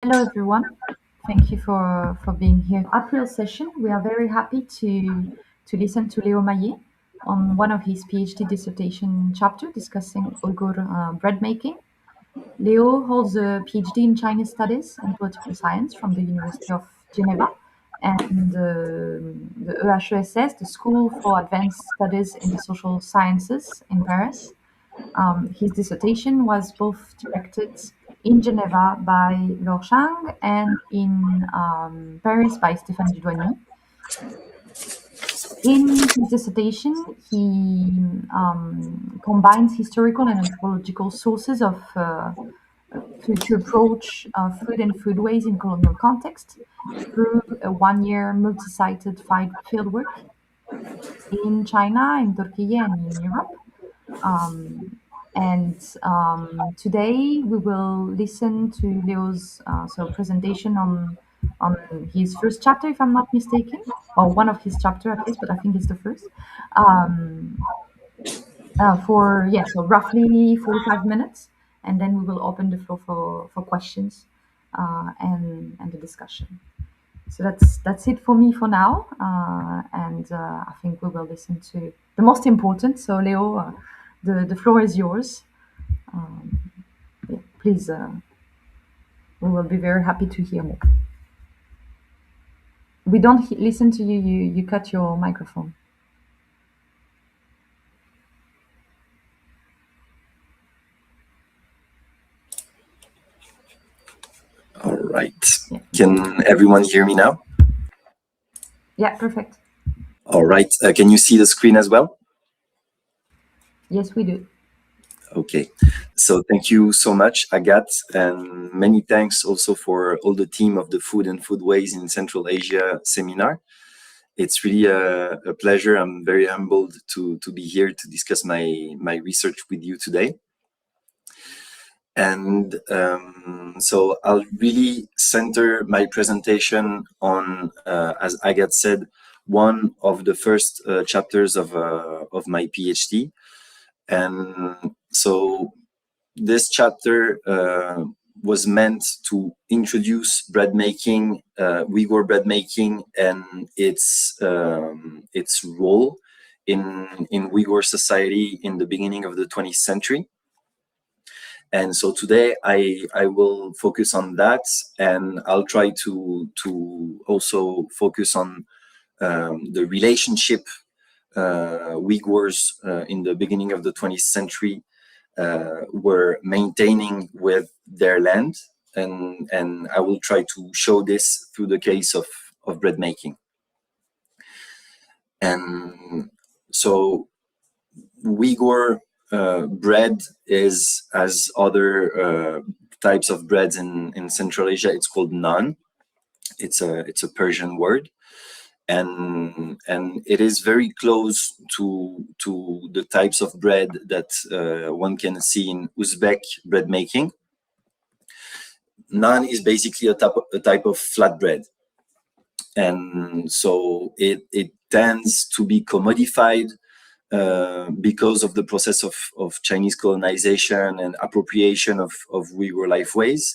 Hello, everyone. Thank you for being here. April session, we are very happy to listen to Leo Maillet on one of his PhD dissertation chapter discussing Uyghur bread making. Leo holds a PhD in Chinese Studies and Political Science from the University of Geneva and the EHESS, the School for Advanced Studies in the Social Sciences in Paris. His dissertation was both directed in Geneva by Laure Chang and in Paris by Stéphane Dudouigny. In his dissertation, he combines historical and anthropological sources to approach food and foodways in colonial context through a one-year multi-sited fieldwork in China, in Turkey, and in Europe. Today we will listen to Leo's presentation on his first chapter, if I'm not mistaken, or one of his chapter at least, but I think it's the first. Um, so roughly 45 minutes, and then we will open the floor for questions and the discussion. So that's it for me for now, and I think we will listen to the most important. So Leo, the floor is yours. Yeah, please, we will be very happy to hear more. We don't listen to you. You cut your microphone. All right. Yeah. Can everyone hear me now? Yeah, perfect. All right. Can you see the screen as well? Yes, we do. Okay. So thank you so much, Agathe, and many thanks also for all the team of the Food and Foodways in Central Asia seminar. It's really a pleasure. I'm very humbled to be here to discuss my research with you today. And so I'll really center my presentation on, as Agathe said, one of the first chapters of my PhD. And so this chapter was meant to introduce bread making, Uyghur bread making, and its role in Uyghur society in the beginning of the 20th century. And so today I will focus on that, and I'll try to also focus on the relationship Uyghurs in the beginning of the 20th century were maintaining with their land, and I will try to show this through the case of bread making. And so Uyghur bread is, as other types of breads in Central Asia, it's called naan. It's a Persian word, and it is very close to the types of bread that one can see in Uzbek bread making. Naan is basically a type of flatbread, and so it tends to be commodified because of the process of Chinese colonization and appropriation of Uyghur lifeways.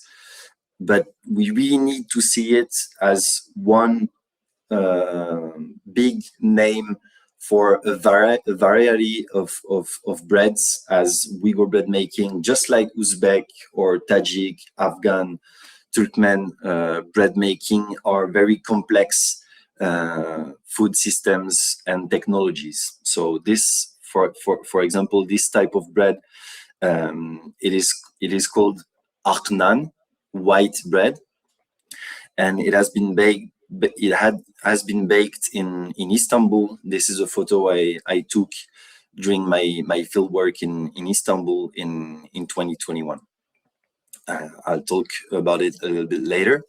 But we really need to see it as one big name for a variety of breads, as Uyghur bread making, just like Uzbek or Tajik, Afghan, Turkmen bread making are very complex food systems and technologies. So this, for example, this type of bread, it is called aknan, white bread, and it has been baked. Has been baked in Istanbul. This is a photo I took during my field work in Istanbul in 2021. I'll talk about it a little bit later.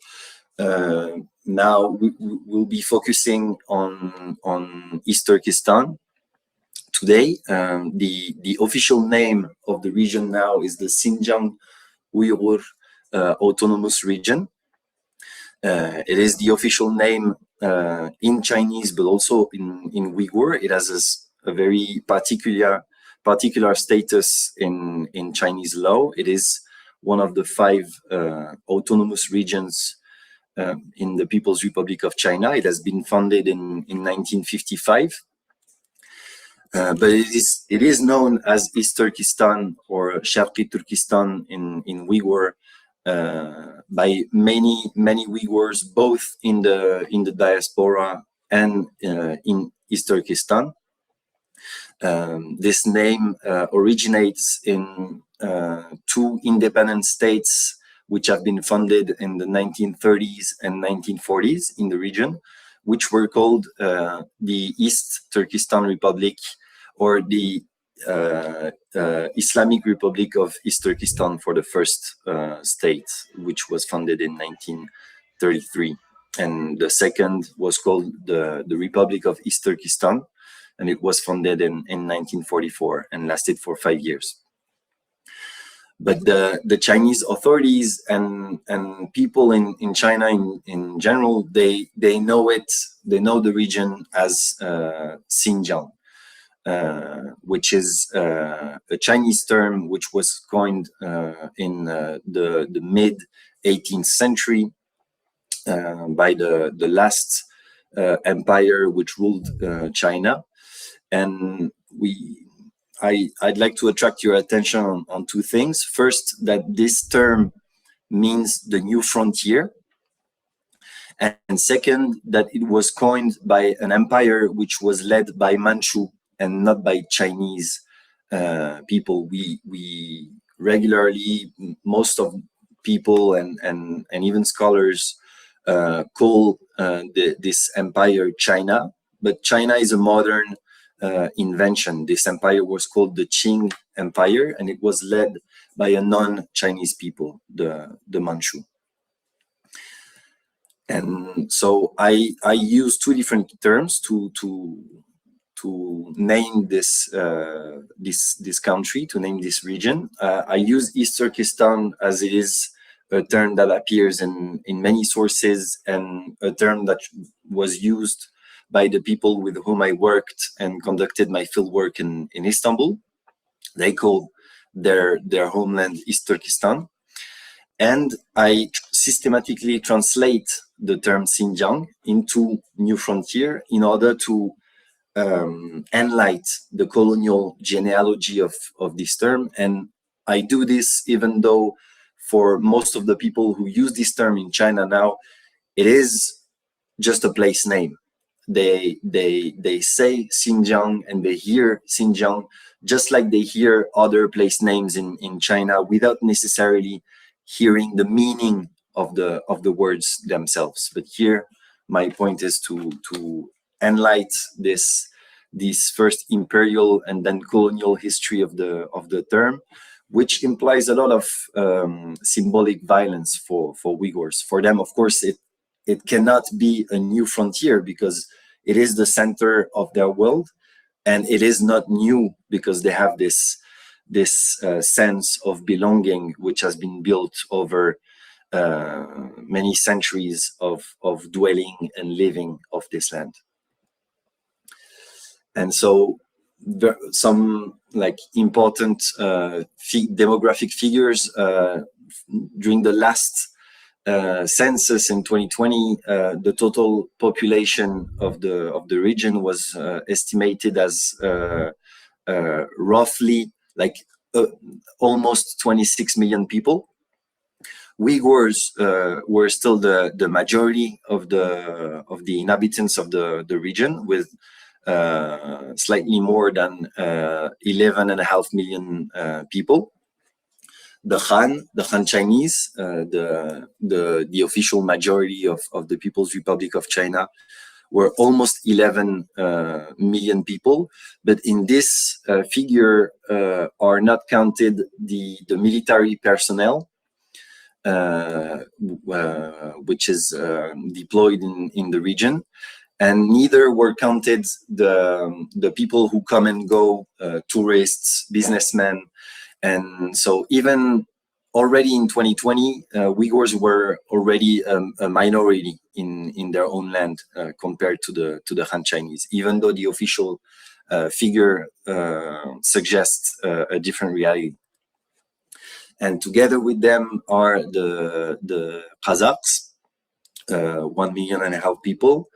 Now we'll be focusing on East Turkistan today. The official name of the region now is the Xinjiang Uyghur Autonomous Region. It is the official name in Chinese, but also in Uyghur. It has a very particular status in Chinese law. It is one of the 5 autonomous regions in the People's Republic of China. It has been founded in 1955. But it is known as East Turkistan or Sharqi Turkistan in Uyghur by many Uyghurs, both in the diaspora and in East Turkestan. This name originates in 2 independent states which have been founded in the 1930s and 1940s in the region, which were called the East Turkestan Republic or the Islamic Republic of East Turkestan for the first state, which was founded in 1933. And the second was called the Republic of East Turkestan, and it was founded in 1944 and lasted for 5 years. But the Chinese authorities and people in China in general, they know the region as Xinjiang, which is a Chinese term which was coined in the mid 18th century by the last empire which ruled China. And I'd like to attract your attention on 2 things. First, that this term means the new frontier. And second, that it was coined by an empire which was led by Manchu and not by Chinese people. We regularly, most of people and even scholars call this empire China, but China is a modern invention. This empire was called the Qing Empire, and it was led by a non-Chinese people, the Manchu. And so I use 2 different terms to name this country, to name this region. I use East Turkestan as it is a term that appears in many sources, and a term that was used by the people with whom I worked and conducted my fieldwork in Istanbul. They call their homeland East Turkestan. And I systematically translate the term Xinjiang into New Frontier in order to enlighten the colonial genealogy of this term. And I do this even though for most of the people who use this term in China now, it is just a place name. They say Xinjiang and they hear Xinjiang just like they hear other place names in China without necessarily hearing the meaning of the words themselves. But here my point is to enlighten this first imperial and then colonial history of the term, which implies a lot of symbolic violence for Uyghurs. For them, of course, it cannot be a new frontier because it is the center of their world, and it is not new because they have this sense of belonging which has been built over many centuries of dwelling and living of this land. And so some like important demographic figures during the last census in 2020, the total population of the region was estimated as roughly like almost 26 million people. Uyghurs were still the majority of the inhabitants of the region, with slightly more than 11.5 million people. The Han Chinese, the official majority of the People's Republic of China, were almost 11 million people. But in this figure are not counted the military personnel, which is deployed in the region. And neither were counted the people who come and go, tourists, businessmen. And so even already in 2020, Uyghurs were already a minority in their own land compared to the Han Chinese, even though the official figure suggests a different reality. And together with them are the Kazakhs, 1.5 million people,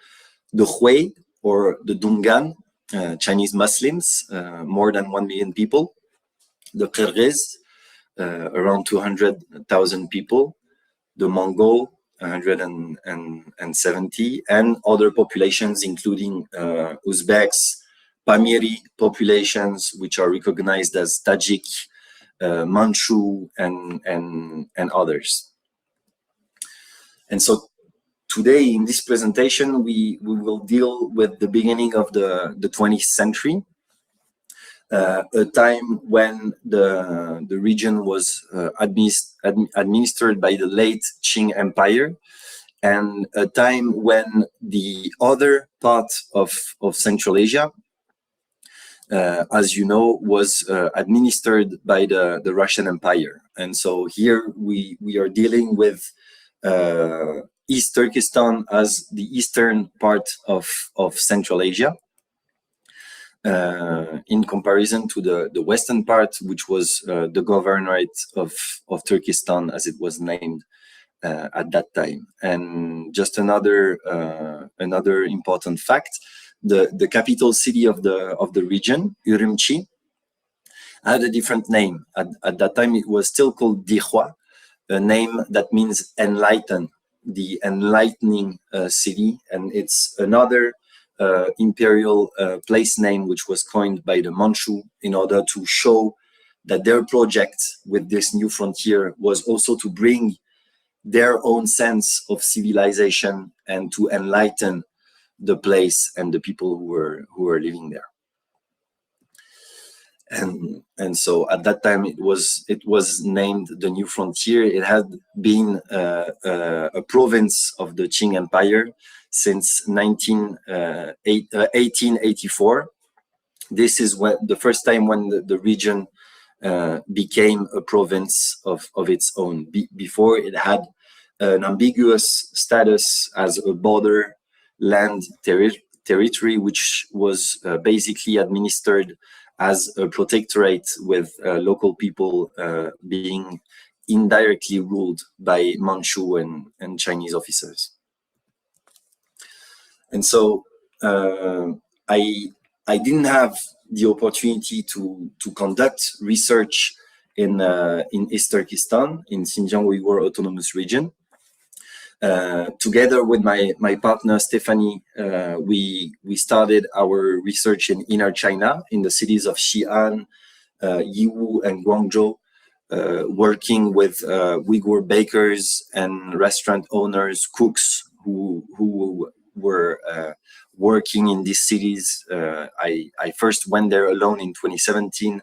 the Hui or the Dungan, Chinese Muslims, more than 1 million people, the Kyrgyz, around 200,000 people, the Mongol, 170, and other populations, including Uzbeks, Pamiri populations, which are recognized as Tajik, Manchu, and others. And so today in this presentation, we will deal with the beginning of the 20th century, a time when the region was administered by the late Qing Empire, and a time when the other part of Central Asia, as you know, was administered by the Russian Empire. And so here we are dealing with East Turkistan as the eastern part of Central Asia, in comparison to the western part, which was the governorate of Turkestan, as it was named at that time. And just another important fact: the capital city of the region, Ürümqi, had a different name. At that time, it was still called Dihua, a name that means enlighten, the enlightening city, and it's another imperial place name which was coined by the Manchu in order to show that their project with this new frontier was also to bring their own sense of civilization and to enlighten the place and the people who were living there. And so at that time it was named the New Frontier. It had been a province of the Qing Empire since 1884. This is when the first time when the region became a province of its own. Before, it had an ambiguous status as a border land territory, which was basically administered as a protectorate, with local people being indirectly ruled by Manchu and Chinese officers. And so I didn't have the opportunity to conduct research in East Turkestan, in Xinjiang Uyghur Autonomous Region. Together with my partner Stephanie, we started our research in inner China, in the cities of Xi'an, Yiwu, and Guangzhou, working with Uyghur bakers and restaurant owners, cooks who were working in these cities. I first went there alone in 2017,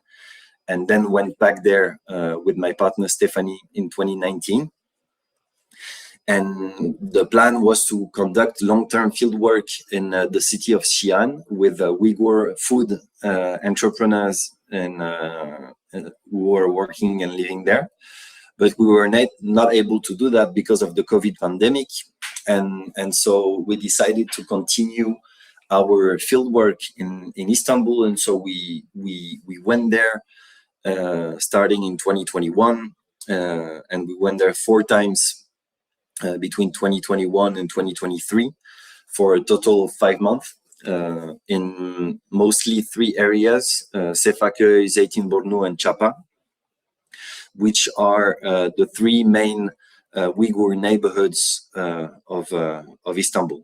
and then went back there with my partner Stephanie in 2019. And the plan was to conduct long-term fieldwork in the city of Xi'an with Uyghur food entrepreneurs and who were working and living there. But we were not able to do that because of the COVID pandemic. And so we decided to continue our fieldwork in Istanbul. And so we went there starting in 2021, and we went there 4 times between 2021 and 2023 for a total of 5 months in mostly 3 areas, Sefakköy, Zeytinburnu, and Çapa, which are the 3 main Uyghur neighborhoods of Istanbul.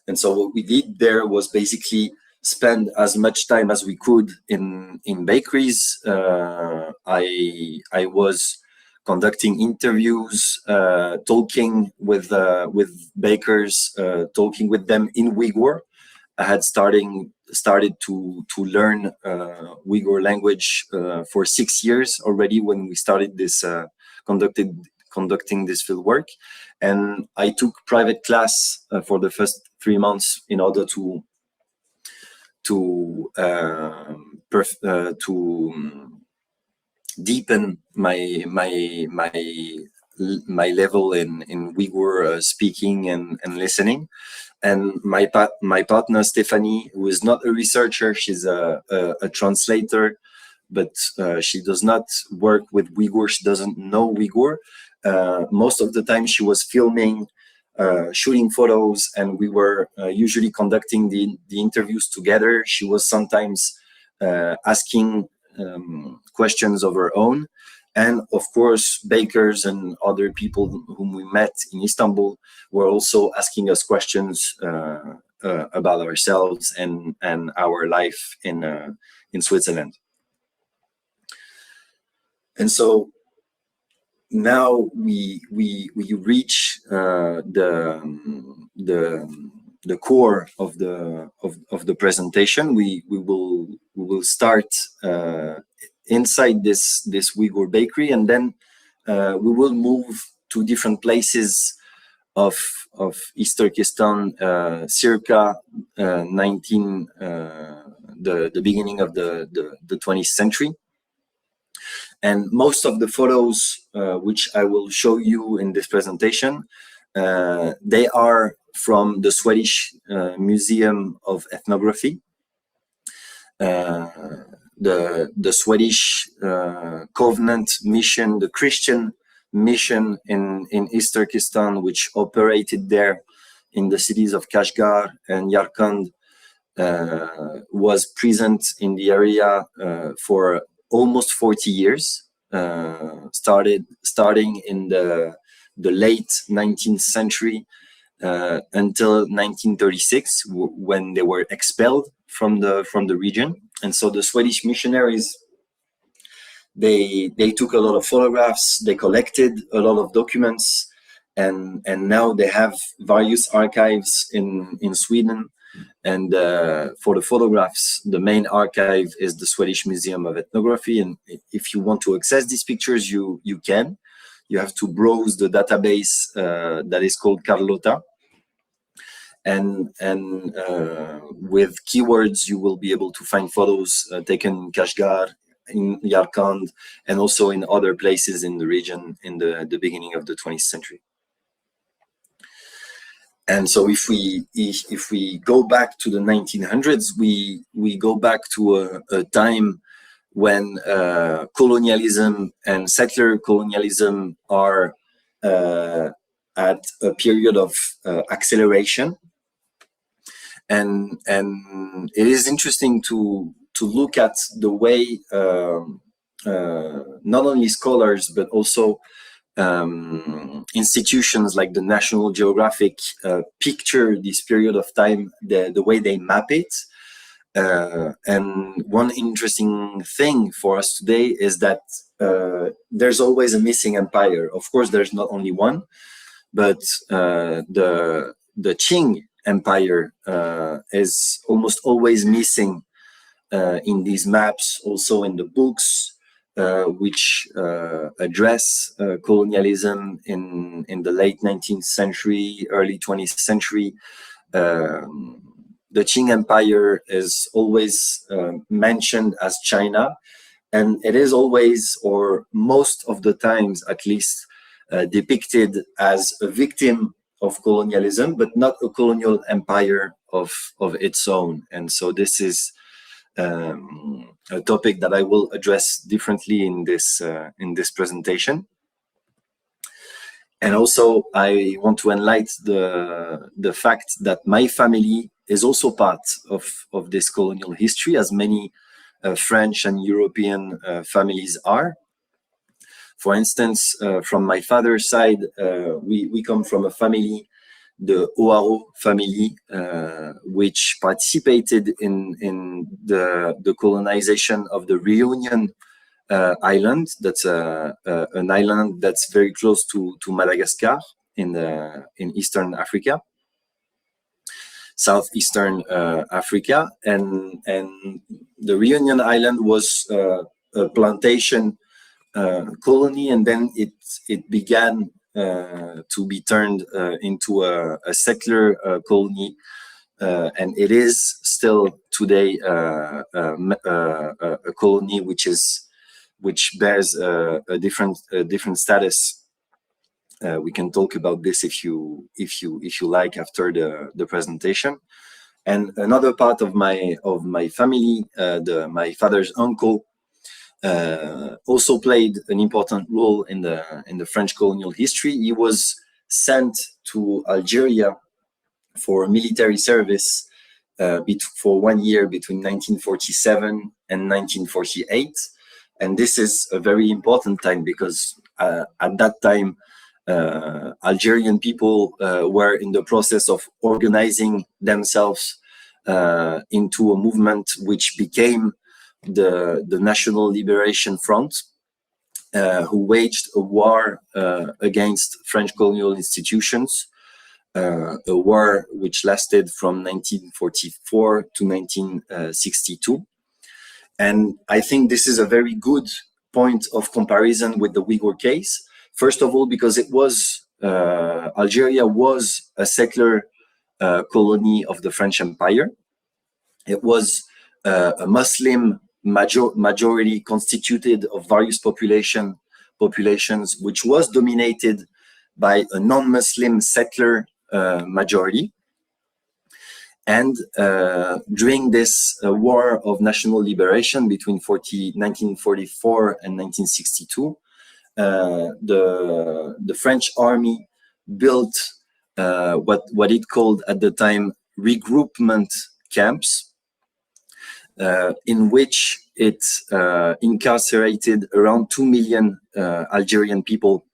And so what we did there was basically spend as much time as we could in bakeries. I was conducting interviews, talking with bakers, talking with them in Uyghur. I had started to learn Uyghur language for 6 years already when we started this conducting this field work, and I took private class for the first 3 months in order to deepen my level in Uyghur speaking and listening. And my partner Stephanie, who is not a researcher, she's a translator, but she does not work with Uyghur. She doesn't know Uyghur. Most of the time she was filming, shooting photos, and we were usually conducting the interviews together. She was sometimes asking questions of her own. And of course, bakers and other people whom we met in Istanbul were also asking us questions about ourselves and our life in Switzerland. And so now we reach the core of the presentation. We will start inside this Uyghur bakery, and then we will move to different places of East Turkestan, circa the beginning of the 20th century. And most of the photos which I will show you in this presentation, they are from the Swedish Museum of Ethnography. The Swedish Covenant mission, the Christian mission in East Turkestan, which operated there in the cities of Kashgar and Yarkand, was present in the area for almost 40 years, starting in the late 19th century until 1936, when they were expelled from the region. And so the Swedish missionaries, they took a lot of photographs, they collected a lot of documents, and now they have various archives in Sweden. And for the photographs, the main archive is the Swedish Museum of Ethnography. And if you want to access these pictures, you can. You have to browse the database that is called Carlota. And with keywords, you will be able to find photos taken in Kashgar, in Yarkand, and also in other places in the region in the beginning of the 20th century. And so if we go back to the 1900s, we go back to a time when colonialism and settler colonialism are at a period of acceleration. And it is interesting to look at the way not only scholars but also institutions like the National Geographic picture this period of time, the way they map it. And one interesting thing for us today is that there's always a missing empire. Of course, there's not only one, but the Qing Empire is almost always missing in these maps, also in the books which address colonialism in the late 19th century, early 20th century. The Qing Empire is always mentioned as China, and it is always, or most of the times at least, depicted as a victim of colonialism, but not a colonial empire of its own. And so this is a topic that I will address differently in this presentation. And also I want to enlighten the fact that my family is also part of this colonial history, as many French and European families are. For instance, from my father's side, we come from a family, the Oaro family, which participated in the colonization of the Reunion Island. That's an island that's very close to Madagascar in Eastern Africa, southeastern Africa, and the Reunion Island was a plantation colony, and then it began to be turned into a settler colony, and it is still today a colony which bears a different status. We can talk about this if you like after the presentation. And another part of my family, my father's uncle, also played an important role in the French colonial history. He was sent to Algeria for military service for 1 year between 1947 and 1948. And this is a very important time because at that time, Algerian people were in the process of organizing themselves into a movement which became the National Liberation Front, who waged a war against French colonial institutions, a war which lasted from 1944 to 1962. And I think this is a very good point of comparison with the Uyghur case. First of all, because it was Algeria was a settler colony of the French Empire. It was a Muslim majority constituted of various populations, which was dominated by a non-Muslim settler majority. And during this war of national liberation between 1944 and 1962, the French army built what it called at the time regroupment camps, in which it incarcerated around 2 million Algerian people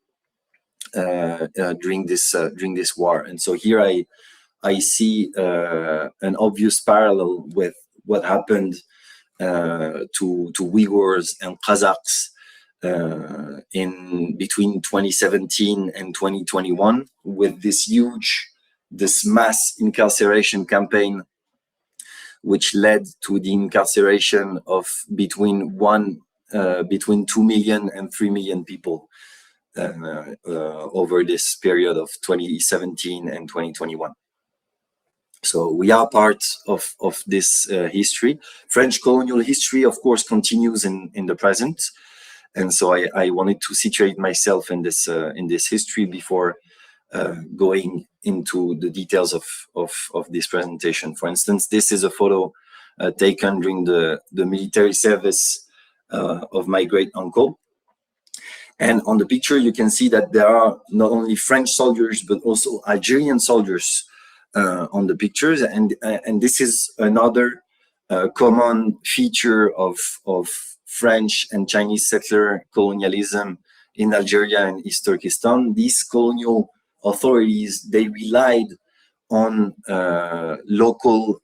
during this war. And so here I see an obvious parallel with what happened to Uyghurs and Kazakhs in between 2017 and 2021, with this mass incarceration campaign, which led to the incarceration of between 2 million and 3 million people over this period of 2017 and 2021. So we are part of this history. French colonial history, of course, continues in the present. And so I wanted to situate myself in this history before going into the details of this presentation. For instance, this is a photo taken during the military service of my great uncle. And on the picture, you can see that there are not only French soldiers, but also Algerian soldiers on the pictures. And this is another common feature of French and Chinese settler colonialism in Algeria and East Turkistan. These colonial authorities, they relied on local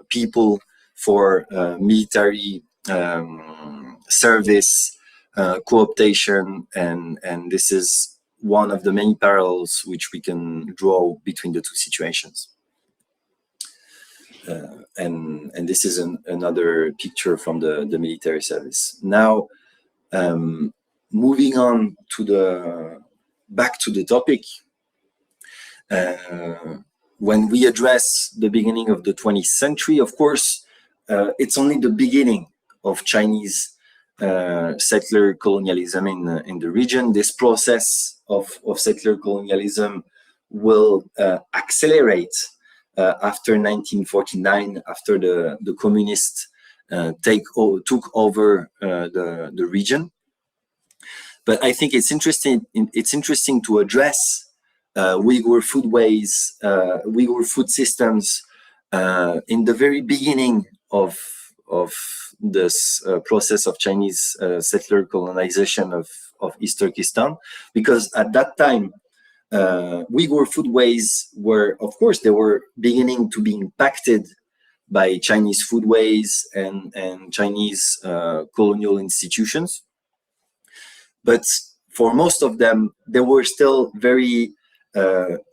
people for military service, cooptation, and this is one of the many parallels which we can draw between the two situations. And this is another picture from the military service. Now, moving on to back to the topic, when we address the beginning of the 20th century, of course, it's only the beginning of Chinese settler colonialism in the region. This process of settler colonialism will accelerate after 1949, after the communists took over the region. But I think it's interesting to address Uyghur foodways, Uyghur food systems in the very beginning of this process of Chinese settler colonization of East Turkestan, because at that time Uyghur foodways were, of course, they were beginning to be impacted by Chinese foodways and Chinese colonial institutions. But for most of them, they were still very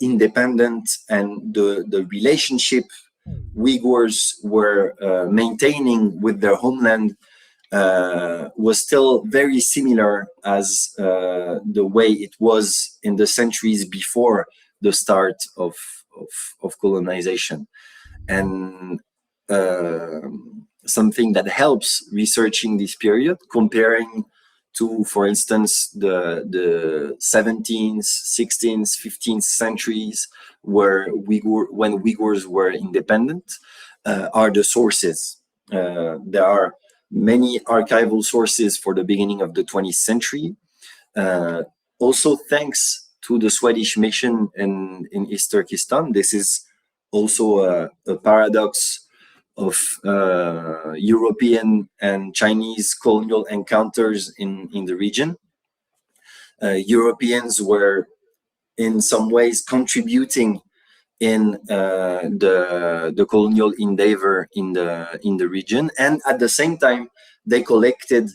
independent, and the relationship Uyghurs were maintaining with their homeland was still very similar as the way it was in the centuries before the start of colonization. And something that helps researching this period, comparing to, for instance, the 17th, 16th, 15th centuries, when Uyghurs were independent, are the sources. There are many archival sources for the beginning of the 20th century. Also thanks to the Swedish mission in East Turkestan. This is also a paradox of European and Chinese colonial encounters in the region. Europeans were in some ways contributing in the colonial endeavor in the region, and at the same time they collected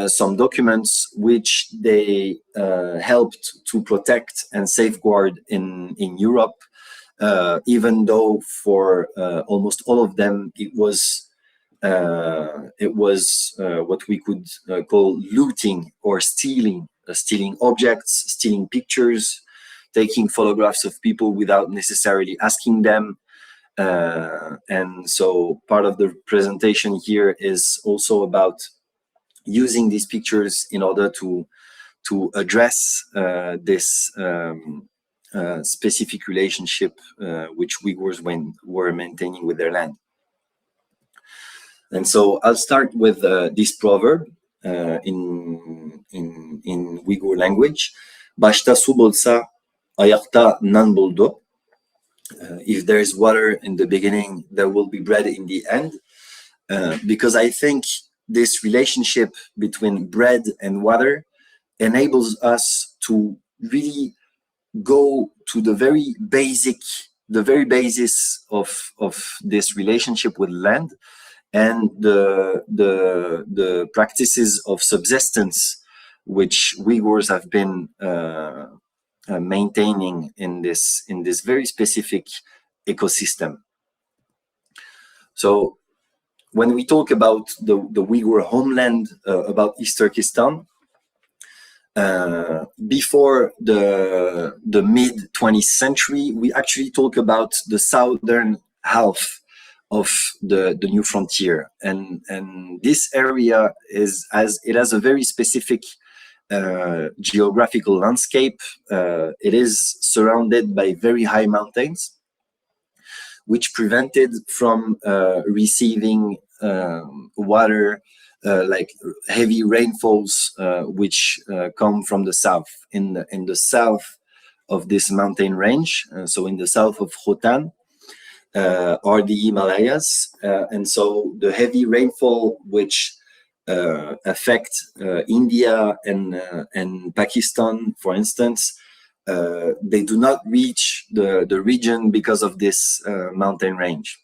some documents which they helped to protect and safeguard in Europe, even though for almost all of them it was what we could call looting or stealing objects, stealing pictures, taking photographs of people without necessarily asking them. And so part of the presentation here is also about using these pictures in order to address this specific relationship which Uyghurs were maintaining with their land. And so I'll start with this proverb in Uyghur language. Bashta su bolsa, ayaghta nan bolidu. If there is water in the beginning, there will be bread in the end. Because I think this relationship between bread and water enables us to really go to the very basis of this relationship with land and the practices of subsistence which Uyghurs have been maintaining in this very specific ecosystem. So when we talk about the Uyghur homeland, about East Turkestan, before the mid 20th century, we actually talk about the southern half of the new frontier, and this area has a very specific geographical landscape. It is surrounded by very high mountains, which prevented from receiving water, like heavy rainfalls, which come from the south. In the south of this mountain range, so in the south of Khotan, are the Himalayas, and so the heavy rainfall which affect India and Pakistan, for instance, they do not reach the region because of this mountain range.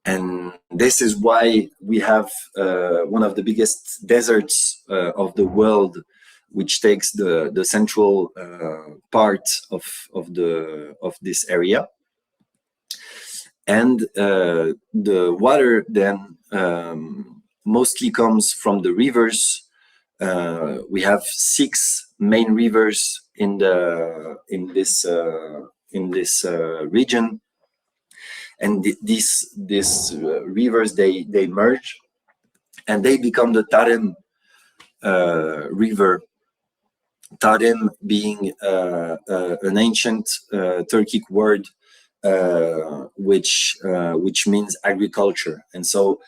And this is why we have one of the biggest deserts of the world, which takes the central part of this area. And the water then mostly comes from the rivers. We have 6 main rivers in this region, and these rivers they merge, and they become the Tarim River. Tarim being an ancient Turkic word which means agriculture. And so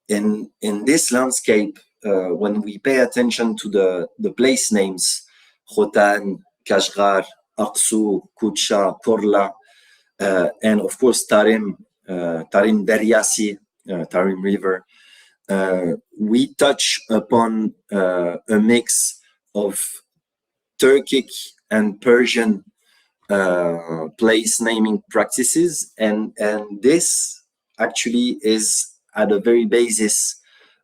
in this landscape, when we pay attention to the place names, Khotan, Kashgar, Aksu, Kucha, Korla, and of course Tarim Deryasi, Tarim River, we touch upon a mix of Turkic and Persian place naming practices, and this actually is at the very basis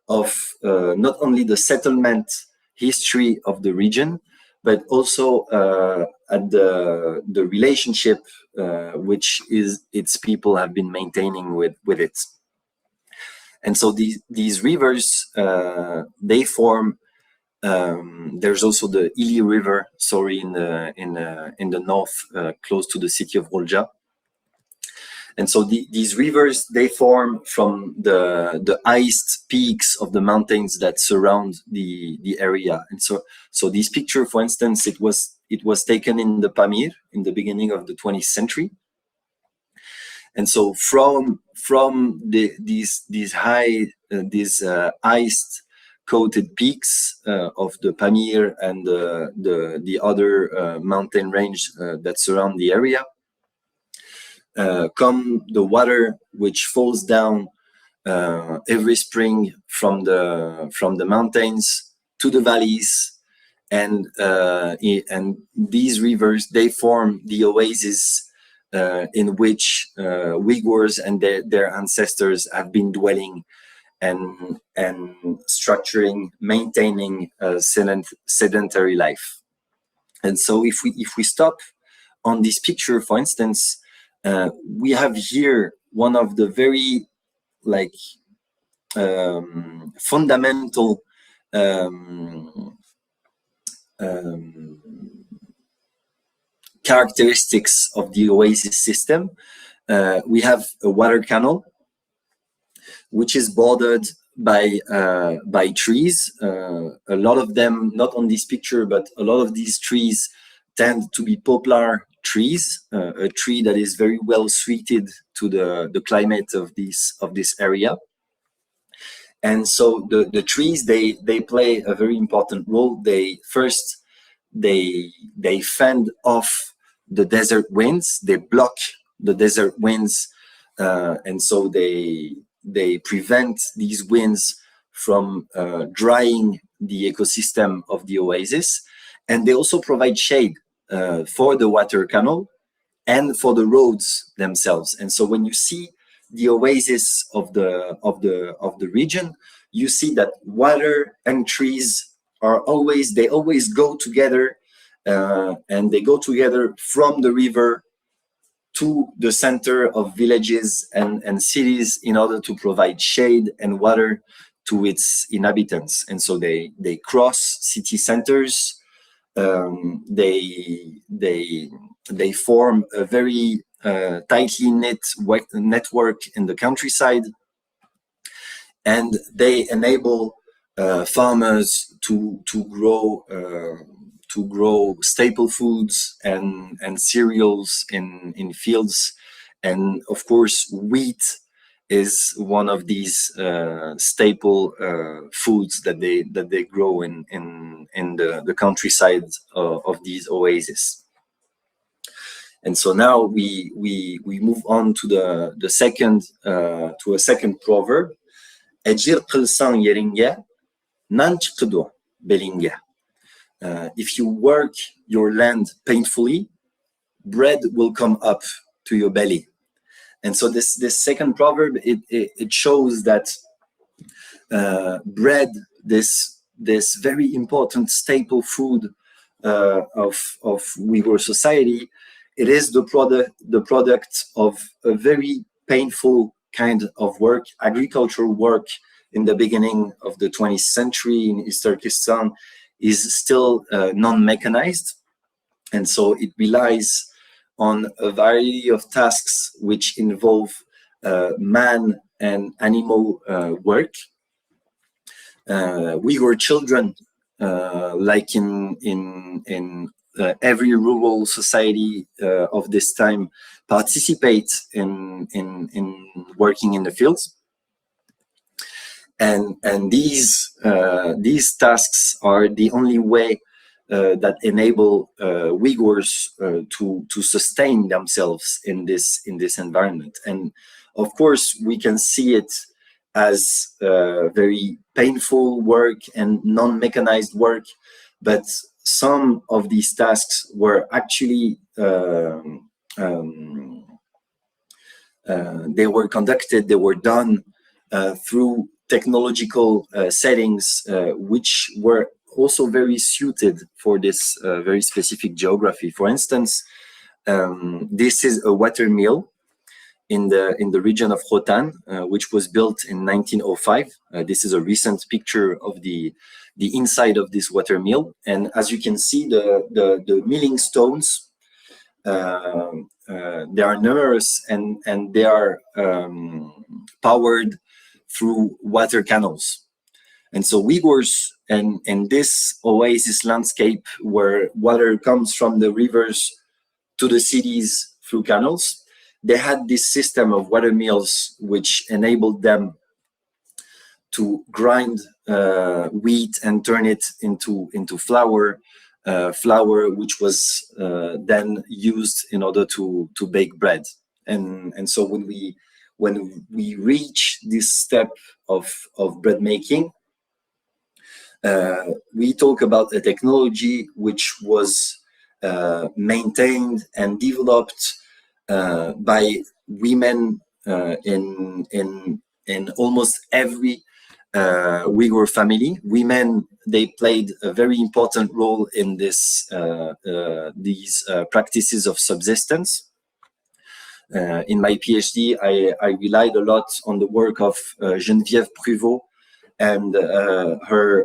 of not only the settlement history of the region, but also at the relationship which its people have been maintaining with it. And so these rivers, they form. There's also the Ili River, in the north, close to the city of Volja. And so these rivers, they form from the iced peaks of the mountains that surround the area. And so this picture, for instance, it was taken in the Pamir in the beginning of the 20th century. And so from these high these ice-coated peaks of the Pamir and the other mountain range that surround the area, come the water which falls down every spring from the mountains to the valleys, and these rivers, they form the oasis in which Uyghurs and their ancestors have been dwelling and structuring, maintaining a sedentary life. And so if we stop on this picture, for instance, we have here one of the very fundamental characteristics of the oasis system. We have a water canal, which is bordered by trees. A lot of them, not on this picture, but a lot of these trees tend to be poplar trees, a tree that is very well suited to the climate of this area. And so the trees, they play a very important role. They fend off the desert winds, they block the desert winds, and so they prevent these winds from drying the ecosystem of the oasis. And they also provide shade for the water canal and for the roads themselves. And so when you see the oasis of the region, you see that water and trees they always go together, and they go together from the river to the center of villages and cities in order to provide shade and water to its inhabitants. And so they cross city centers. They form a very tightly knit network in the countryside, and they enable farmers to grow staple foods and cereals in fields. And of course, wheat is one of these staple foods that they grow in the countryside of these oases. And so now we move on to the second to a second proverb. Ecir kılsan yeringe, nan çıkıdo belinge. If you work your land painfully, bread will come up to your belly. And so this second proverb, it shows that bread, this very important staple food of Uyghur society, it is the product of a very painful kind of work, agricultural work. In the beginning of the 20th century in East Turkistan is still non-mechanized, and so it relies on a variety of tasks which involve man and animal work. Uyghur children, like in every rural society of this time, participate in working in the fields. And these tasks are the only way that enable Uyghurs to sustain themselves in this environment. And of course, we can see it as very painful work and non-mechanized work, but some of these tasks were actually they were conducted, they were done through technological settings, which were also very suited for this very specific geography. For instance, this is a water mill in the region of Khotan, which was built in 1905. This is a recent picture of the inside of this water mill, and as you can see, the milling stones, they are numerous, and they are powered through water canals. And so Uyghurs in this oasis landscape where water comes from the rivers to the cities through canals, they had this system of water mills which enabled them to grind wheat and turn it into flour, which was then used in order to bake bread. And so when we reach this step of bread making, we talk about a technology which was maintained and developed by women in almost every Uyghur family. Women, they played a very important role in these practices of subsistence. In my PhD, I relied a lot on the work of Geneviève Pruvot and her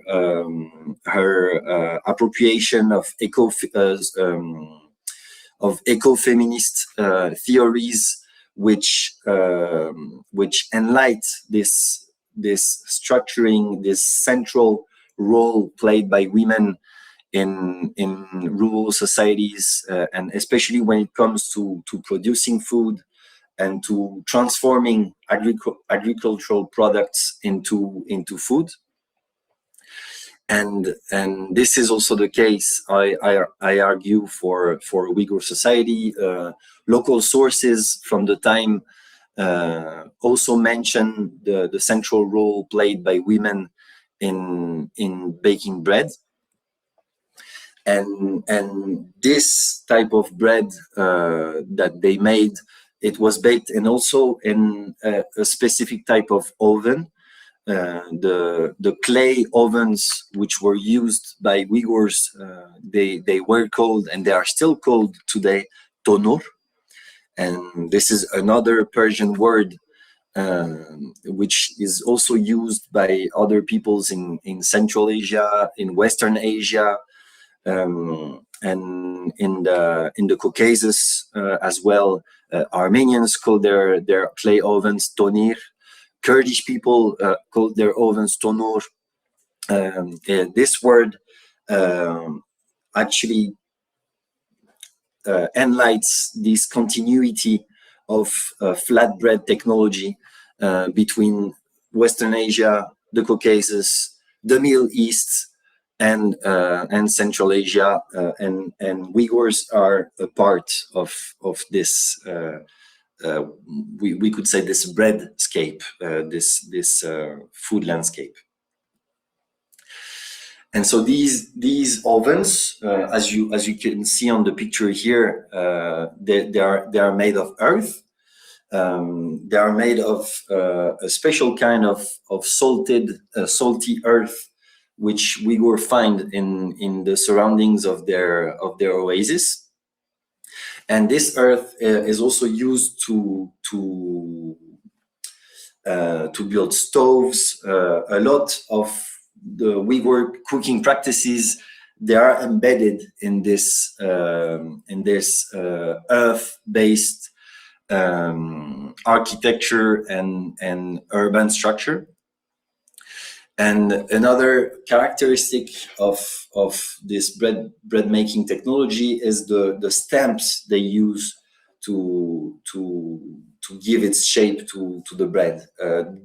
appropriation of ecofeminist theories, which enlight this structuring, this central role played by women in rural societies, and especially when it comes to producing food and to transforming agricultural products into food. And this is also the case, I argue, for Uyghur society. Local sources from the time also mention the central role played by women in baking bread. And this type of bread that they made, it was baked and also in a specific type of oven. The clay ovens which were used by Uyghurs, they were called, and they are still called today, tonur. And this is another Persian word which is also used by other peoples in Central Asia, in Western Asia, and in the Caucasus as well. Armenians call their clay ovens tonir. Kurdish people call their ovens tonur. This word actually enlightens this continuity of flatbread technology between Western Asia, the Caucasus, the Middle East, and Central Asia, and Uyghurs are a part of this. We could say this breadscape, this food landscape. And so these ovens, as you can see on the picture here, they are made of earth. They are made of a special kind of salty earth, which Uyghur find in the surroundings of their oasis. And this earth is also used to build stoves. A lot of the Uyghur cooking practices, they are embedded in this earth-based architecture and urban structure. And another characteristic of this bread making technology is the stamps they use to give its shape to the bread.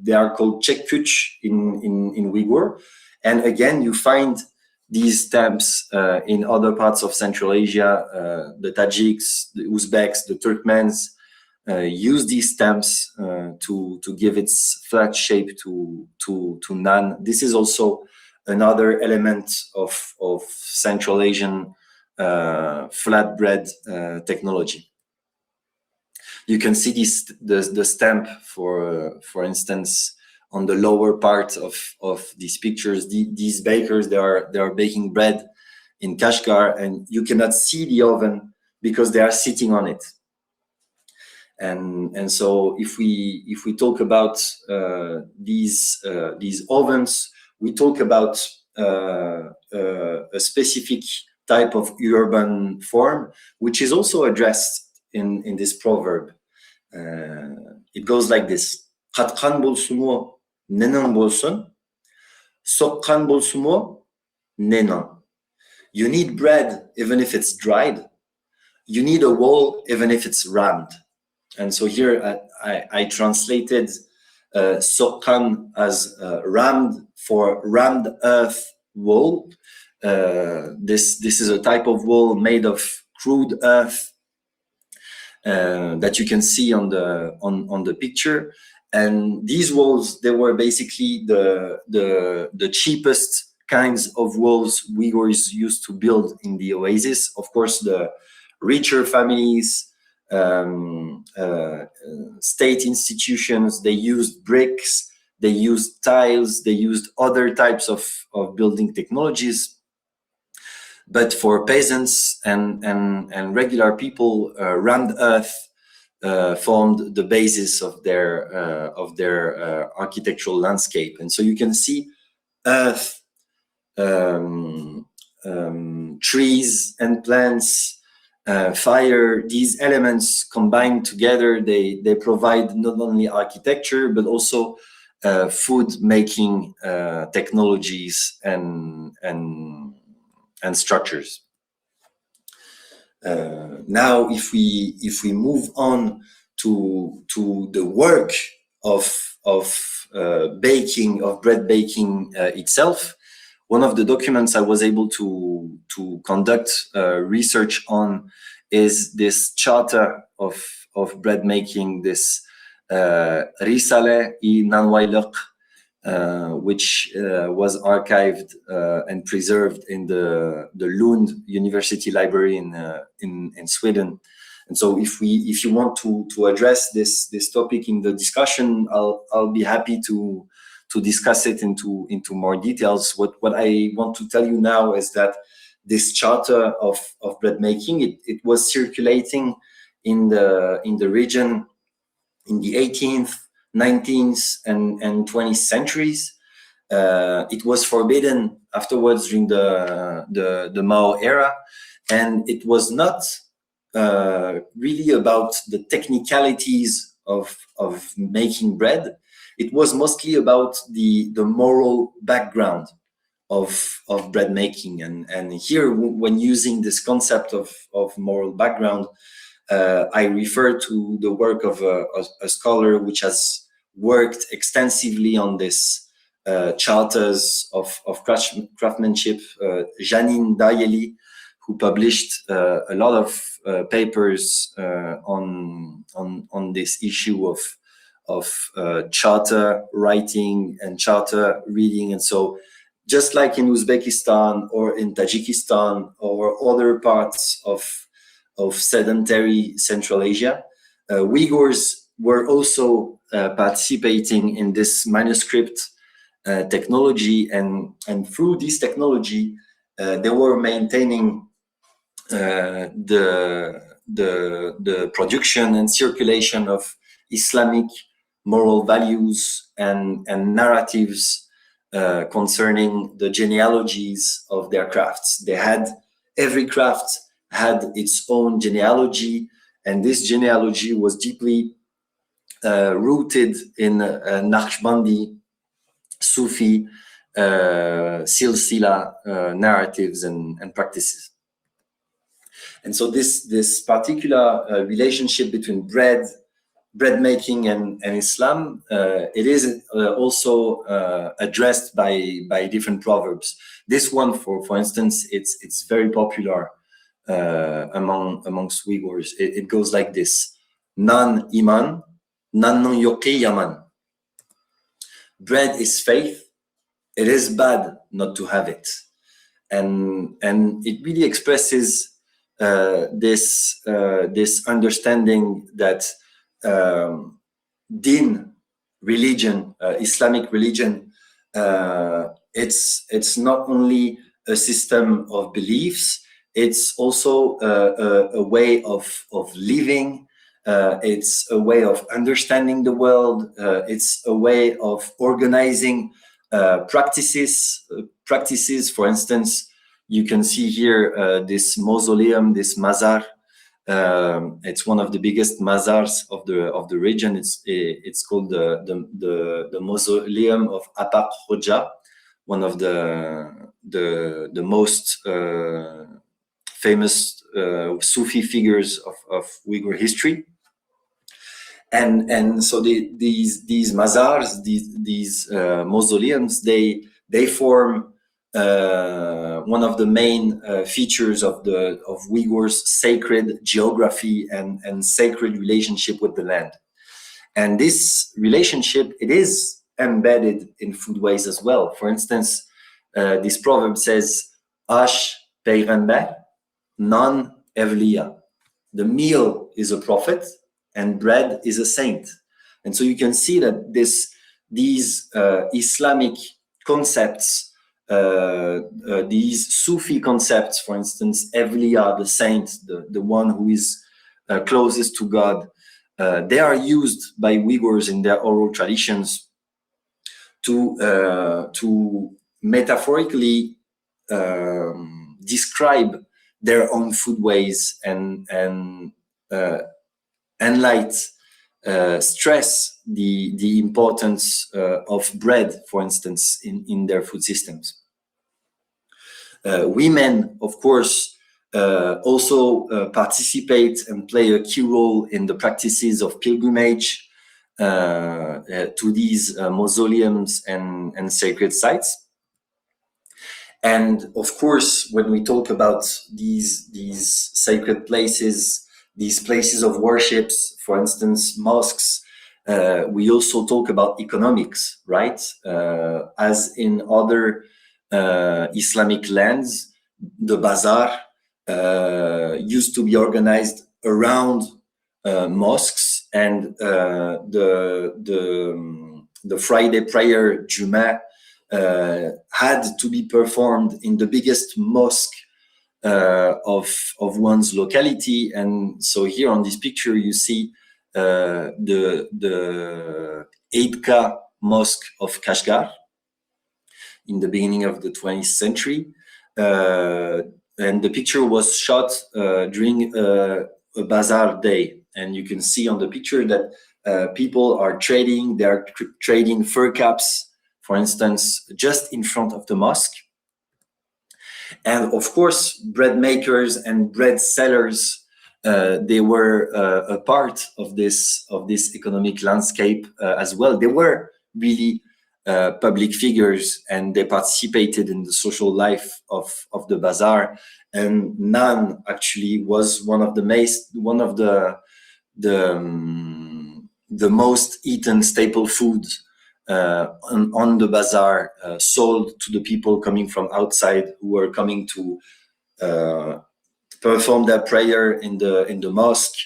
They are called çekkuç in Uyghur, and again you find these stamps in other parts of Central Asia. The Tajiks, the Uzbeks, the Turkmens use these stamps to give its flat shape to naan. This is also another element of Central Asian flatbread technology. You can see the stamp, for instance, on the lower part of these pictures. These bakers, they are baking bread in Kashgar, and you cannot see the oven because they are sitting on it. And so if we talk about these ovens, we talk about a specific type of urban form, which is also addressed in this proverb. It goes like this: Katkan bolsumu nenan bolsun, sokkan bolsumu nenan. You need bread even if it's dried. You need a wall even if it's round. And so here I translated sokan as rammed for rammed earth wall. This is a type of wall made of crude earth that you can see on the picture. And these walls, they were basically the cheapest kinds of walls Uyghurs used to build in the oasis. Of course, the richer families, state institutions, they used bricks, they used tiles, they used other types of building technologies. But for peasants and regular people, rammed earth formed the basis of their architectural landscape. And so you can see earth, trees and plants, fire, these elements combined together, they provide not only architecture, but also food making technologies and structures. Now, if we move on to the work of baking, of bread baking itself, one of the documents I was able to conduct research on is this charter of bread making, this Risale i Nanwayliq, which was archived and preserved in the Lund University Library in Sweden. And so if you want to address this topic in the discussion, I'll be happy to discuss it into more details. What I want to tell you now is that this charter of bread making, it was circulating in the region in the 18th, 19th, and 20th centuries. It was forbidden afterwards during the Mao era, and it was not really about the technicalities of making bread. It was mostly about the moral background of bread making. And here, when using this concept of moral background, I refer to the work of a scholar which has worked extensively on this charters of craftsmanship, Janine Dayeli, who published a lot of papers on this issue of charter writing and charter reading. And so just like in Uzbekistan or in Tajikistan or other parts of sedentary Central Asia, Uyghurs were also participating in this manuscript technology, and through this technology they were maintaining the production and circulation of Islamic moral values and narratives concerning the genealogies of their crafts. Every craft had its own genealogy, and this genealogy was deeply rooted in Naqshbandi, Sufi, silsila narratives and practices. And so this particular relationship between bread making and Islam, it is also addressed by different proverbs. This one, for instance, it's very popular amongst Uyghurs. It goes like this: Nan iman, nan yoqi yaman. Bread is faith. It is bad not to have it, and it really expresses this understanding that Din, religion, Islamic religion, it's not only a system of beliefs. It's also a way of living. It's a way of understanding the world. It's a way of organizing practices. For instance, you can see here this mausoleum, this mazar. It's one of the biggest mazars of the region. It's called the mausoleum of Apak Hoja, one of the most famous Sufi figures of Uyghur history. And so these mazars, these mausoleums, they form one of the main features of Uyghurs' sacred geography and sacred relationship with the land. And this relationship, it is embedded in foodways as well. For instance, this proverb says, Ash peygamber, non evliya. The meal is a prophet and bread is a saint. And so you can see that these Islamic concepts, these Sufi concepts, for instance, evliya, the saint, the one who is closest to God, they are used by Uyghurs in their oral traditions to metaphorically describe their own foodways and stress the importance of bread, for instance, in their food systems. Women, of course, also participate and play a key role in the practices of pilgrimage to these mausoleums and sacred sites. And of course, when we talk about these sacred places, these places of worships, for instance, mosques, we also talk about economics, right? As in other Islamic lands, the bazaar used to be organized around mosques, and the Friday prayer, Jummah, had to be performed in the biggest mosque of one's locality. And so here on this picture, you see the AYAGTA mosque of Kashgar in the beginning of the 20th century. And the picture was shot during a bazaar day. And you can see on the picture that people are trading. They are trading fur caps, for instance, just in front of the mosque. And of course, bread makers and bread sellers, they were a part of this economic landscape as well. They were really public figures, and they participated in the social life of the bazaar. And naan actually was one of the most eaten staple foods on the bazaar, sold to the people coming from outside who were coming to perform their prayer in the mosque,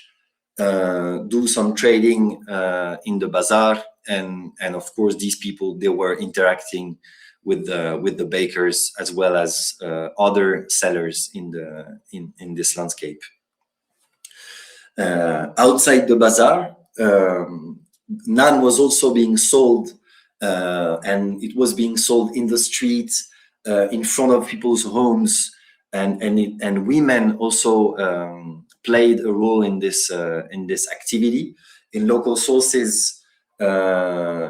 do some trading in the bazaar, and of course these people, they were interacting with the bakers as well as other sellers in this landscape. Outside the bazaar, naan was also being sold, and it was being sold in the street, in front of people's homes, and women also played a role in this activity. In local sources,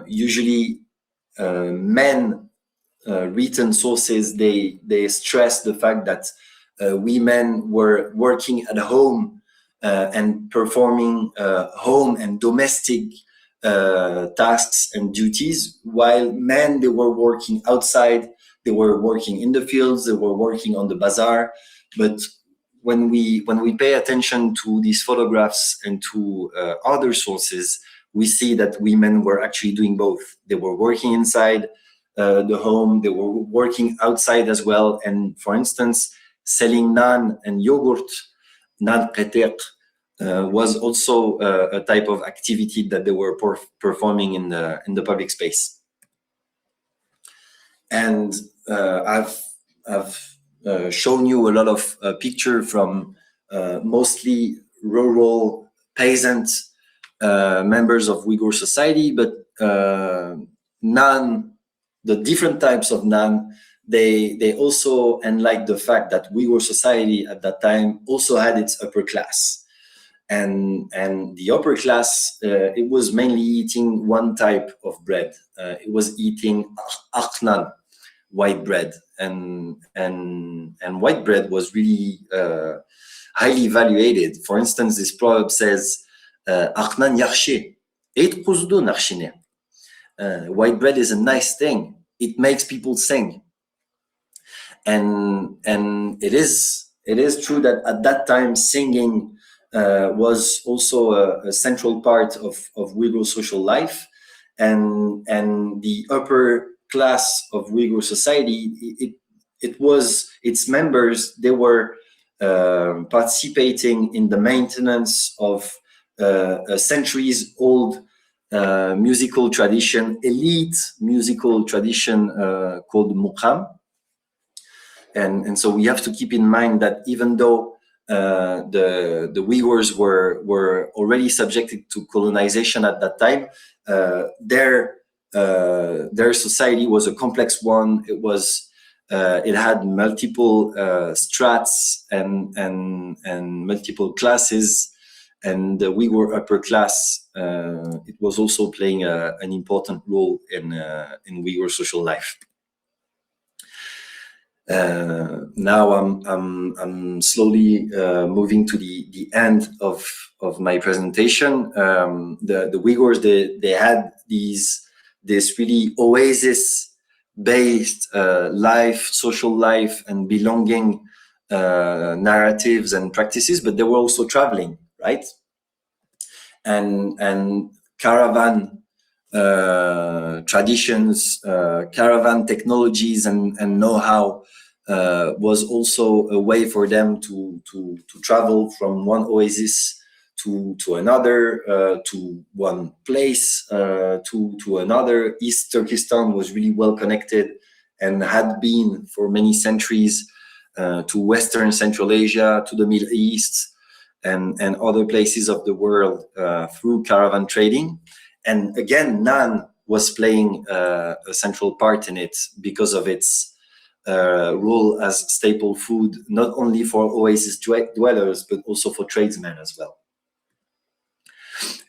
usually men written sources, they stress the fact that women were working at home and performing home and domestic tasks and duties, while men, they were working outside, they were working in the fields, they were working on the bazaar. But when we pay attention to these photographs and to other sources, we see that women were actually doing both. They were working inside the home, they were working outside as well. And for instance, selling naan and yogurt, naan qatiq, was also a type of activity that they were performing in the public space. And I've shown you a lot of picture from mostly rural peasant members of Uyghur society, but naan, the different types of naan, they also enlight the fact that Uyghur society at that time also had its upper class. And the upper class, it was mainly eating one type of bread. It was eating akhnan, white bread, and white bread was really highly evaluated. For instance, this proverb says, "Akhnan yakhshi," Eet kuzudu nakshine. White bread is a nice thing. It makes people sing. And it is true that at that time singing was also a central part of Uyghur social life, and the upper class of Uyghur society, it was its members, they were participating in the maintenance of a centuries old musical tradition, elite musical tradition called muqam. And so we have to keep in mind that even though the Uyghurs were already subjected to colonization at that time, their society was a complex one. It had multiple strats and multiple classes, and the Uyghur upper class, it was also playing an important role in Uyghur social life. Now I'm slowly moving to the end of my presentation. The Uyghurs, they had this really oasis-based life, social life, and belonging narratives and practices, but they were also traveling, right? And caravan traditions, caravan technologies, and know-how was also a way for them to travel from one oasis to another, to one place to another. East Turkistan was really well connected and had been for many centuries to Western Central Asia, to the Middle East, and other places of the world through caravan trading. And again, naan was playing a central part in it because of its role as staple food, not only for oasis dwellers, but also for tradesmen as well.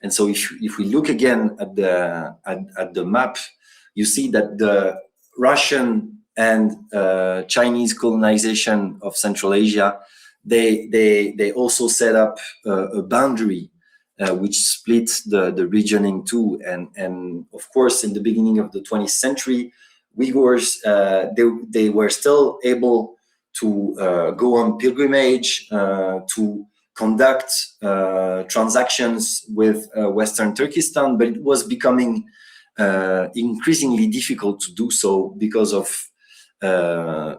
And so if we look again at the map, you see that the Russian and Chinese colonization of Central Asia, they also set up a boundary which split the region in two. And of course, in the beginning of the 20th century, Uyghurs, they were still able to go on pilgrimage, to conduct transactions with Western Turkestan, but it was becoming increasingly difficult to do so because of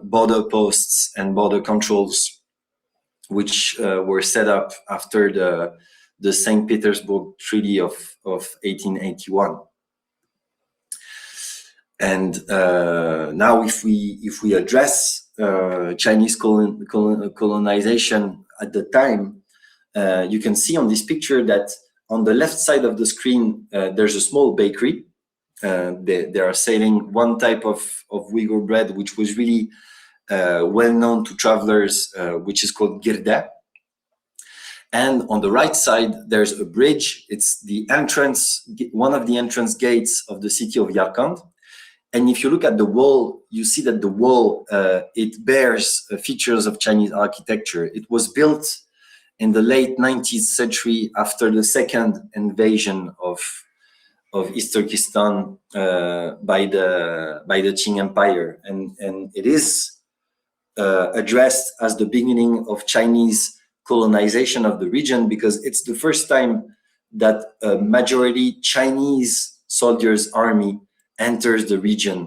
border posts and border controls, which were set up after the St. Petersburg Treaty of 1881. And now, if we address Chinese colonization at the time, you can see on this picture that on the left side of the screen there's a small bakery. They are selling one type of Uyghur bread, which was really well known to travelers, which is called girda. And on the right side, there's a bridge. It's the entrance, one of the entrance gates of the city of Yarkand. And if you look at the wall, you see that the wall, it bears features of Chinese architecture. It was built in the late 19th century after the second invasion of East Turkestan by the Qing Empire. And it is addressed as the beginning of Chinese colonization of the region, because it's the first time that a majority Chinese soldiers' army enters the region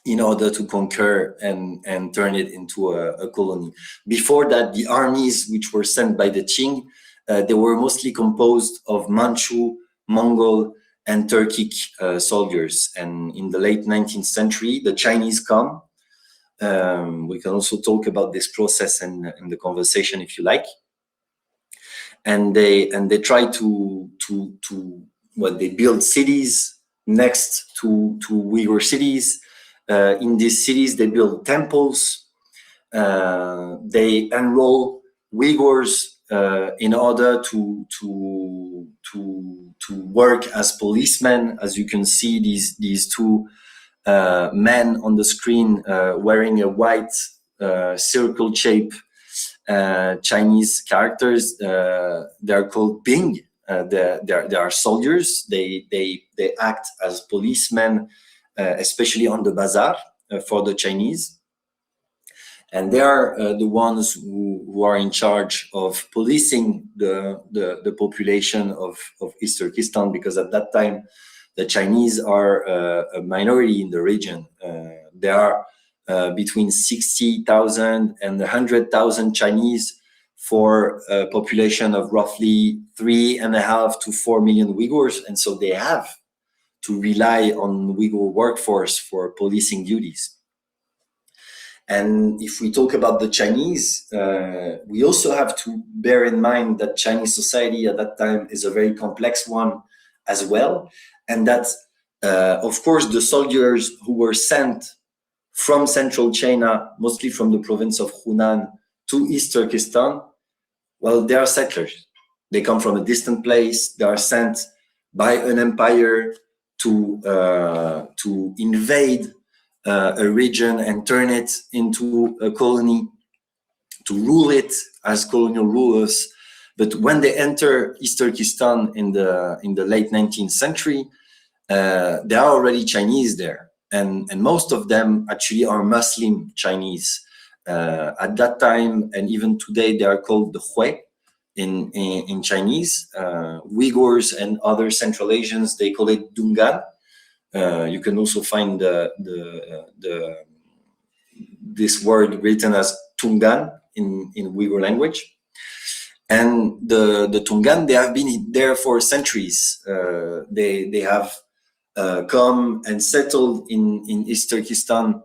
in order to conquer and turn it into a colony. Before that, the armies which were sent by the Qing, they were mostly composed of Manchu, Mongol, and Turkic soldiers. And in the late 19th century, the Chinese come. We can also talk about this process in the conversation if you like. And they try to they build cities next to Uyghur cities. In these cities, they build temples. They enroll Uyghurs in order to work as policemen. As you can see, these two men on the screen wearing a white circle shape Chinese characters. They're called Bing. They are soldiers. They act as policemen, especially on the bazaar for the Chinese. And they are the ones who are in charge of policing the population of East Turkestan, because at that time the Chinese are a minority in the region. There are between 60,000 and 100,000 Chinese for a population of roughly 3.5 to 4 million Uyghurs, and so they have to rely on Uyghur workforce for policing duties. And if we talk about the Chinese, we also have to bear in mind that Chinese society at that time is a very complex one as well. And that, of course, the soldiers who were sent from central China, mostly from the province of Hunan, to East Turkestan, well, they are settlers. They come from a distant place. They are sent by an empire to invade a region and turn it into a colony, to rule it as colonial rulers. But when they enter East Turkestan in the late 19th century, there are already Chinese there, and most of them actually are Muslim Chinese. At that time, and even today, they are called the Hui in Chinese. Uyghurs and other Central Asians, they call it Dungan. You can also find this word written as Tungan in Uyghur language. And the Tungan, they have been there for centuries. They have come and settled in East Turkestan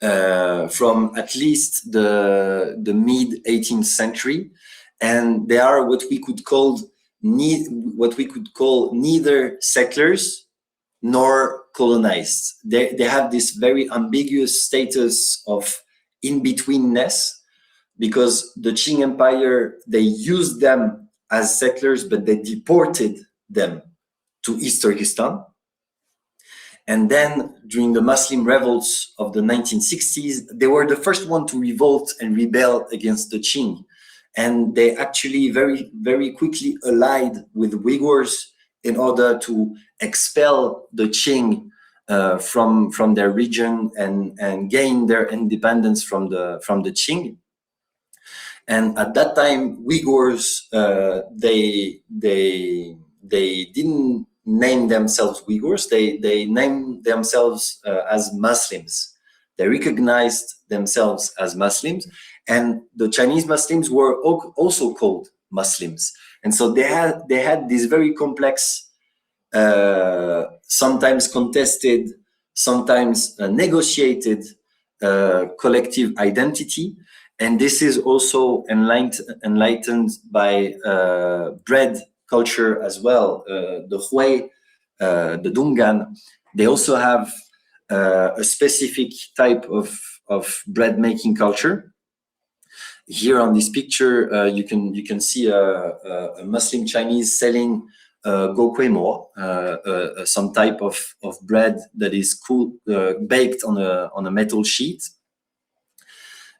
from at least the mid 18th century, and they are what we could call neither settlers nor colonized. They have this very ambiguous status of in-betweenness, because the Qing Empire, they used them as settlers, but they deported them to East Turkestan. And then during the Muslim revolts of the 1960s, they were the first one to revolt and rebel against the Qing. And they actually very, very quickly allied with Uyghurs in order to expel the Qing from their region and gain their independence from the Qing. And at that time, Uyghurs, they didn't name themselves Uyghurs. They named themselves as Muslims. They recognized themselves as Muslims, and the Chinese Muslims were also called Muslims. And so they had this very complex, sometimes contested, sometimes negotiated collective identity. And this is also enlightened by bread culture as well. The Hui, the Dungan, they also have a specific type of bread making culture. Here on this picture, you can see a Muslim Chinese selling gokuemo, some type of bread that is baked on a metal sheet.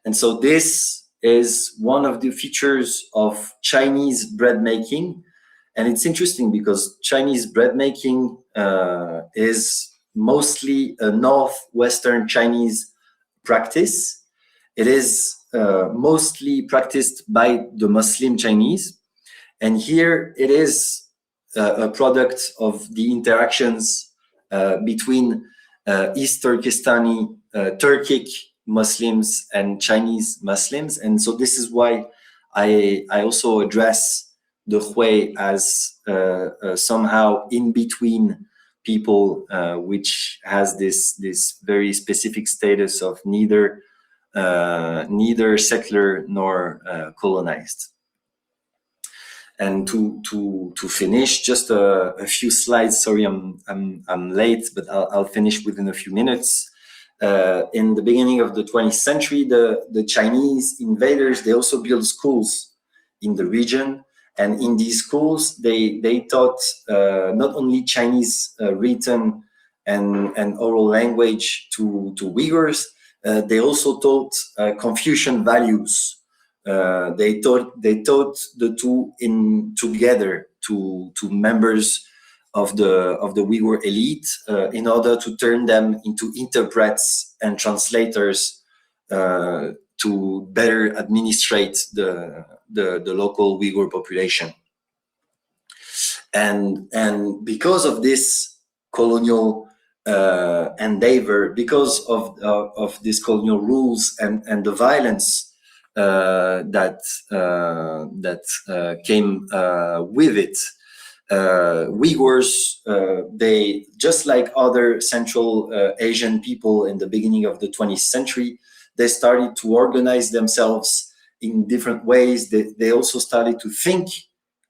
And so this is one of the features of Chinese bread making. And it's interesting because Chinese bread making is mostly a northwestern Chinese practice. It is mostly practiced by the Muslim Chinese. And here it is a product of the interactions between East Turkestani Turkic Muslims and Chinese Muslims. And so this is why I also address the Hui as somehow in between people, which has this very specific status of neither settler nor colonized. And to finish, just a few slides. Sorry, I'm late, but I'll finish within a few minutes. In the beginning of the 20th century, the Chinese invaders, they also built schools in the region. And in these schools, they taught not only Chinese written and oral language to Uyghurs, they also taught Confucian values They taught the two in together to members of the Uyghur elite in order to turn them into interprets and translators to better administrate the local Uyghur population. And because of this colonial endeavor, because of these colonial rules and the violence that came with it, Uyghurs, they, just like other Central Asian people in the beginning of the 20th century, they started to organize themselves in different ways. They also started to think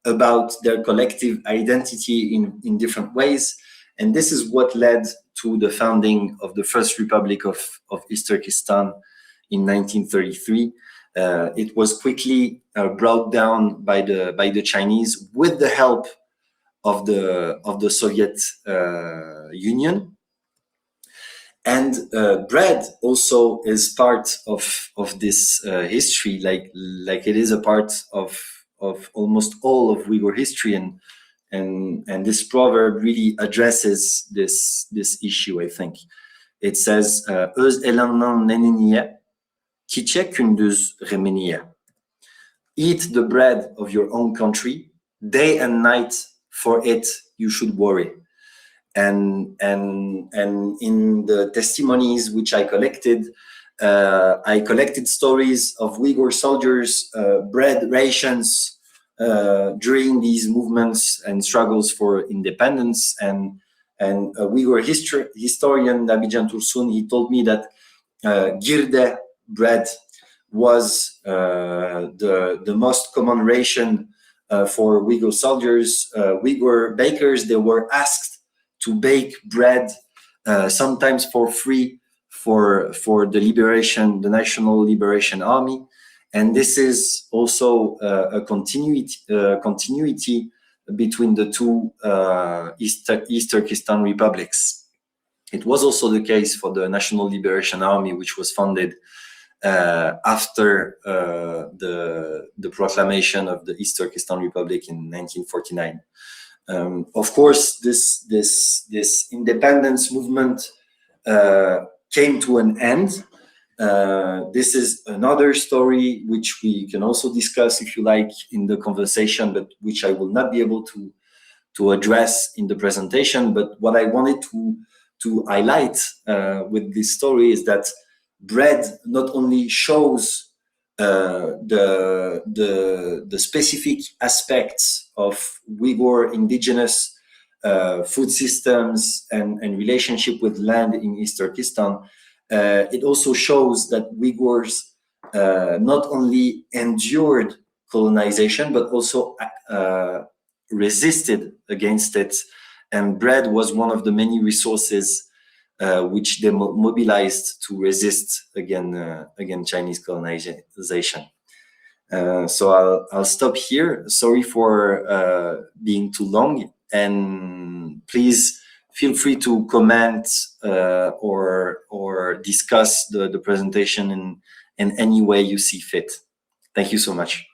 about their collective identity in different ways. And this is what led to the founding of the First Republic of East Turkestan in 1933. It was quickly brought down by the Chinese with the help of the Soviet Union. And bread also is part of this history, like it is a part of almost all of Uyghur history, and this proverb really addresses this issue, I think. It says, "Öz elandan neniniye, kiçe kündüz remeniye." Eat the bread of your own country, day and night for it you should worry. And in the testimonies which I collected stories of Uyghur soldiers' bread rations during these movements and struggles for independence. And a Uyghur historian, Abidjan Tursun, he told me that girde bread was the most common ration for Uyghur soldiers. Uyghur bakers, they were asked to bake bread, sometimes for free, for the National Liberation Army. And this is also a continuity between the two East Turkestan republics. It was also the case for the National Liberation Army, which was founded after the proclamation of the East Turkestan Republic in 1949. Of course, this independence movement came to an end. This is another story which we can also discuss, if you like, in the conversation, but which I will not be able to address in the presentation. But what I wanted to highlight with this story is that bread not only shows the specific aspects of Uyghur indigenous food systems and relationship with land in East Turkestan, it also shows that Uyghurs not only endured colonization, but also resisted against it. And bread was one of the many resources which they mobilized to resist against Chinese colonization. So I'll stop here. Sorry for being too long, and please feel free to comment or discuss the presentation in any way you see fit. Thank you so much.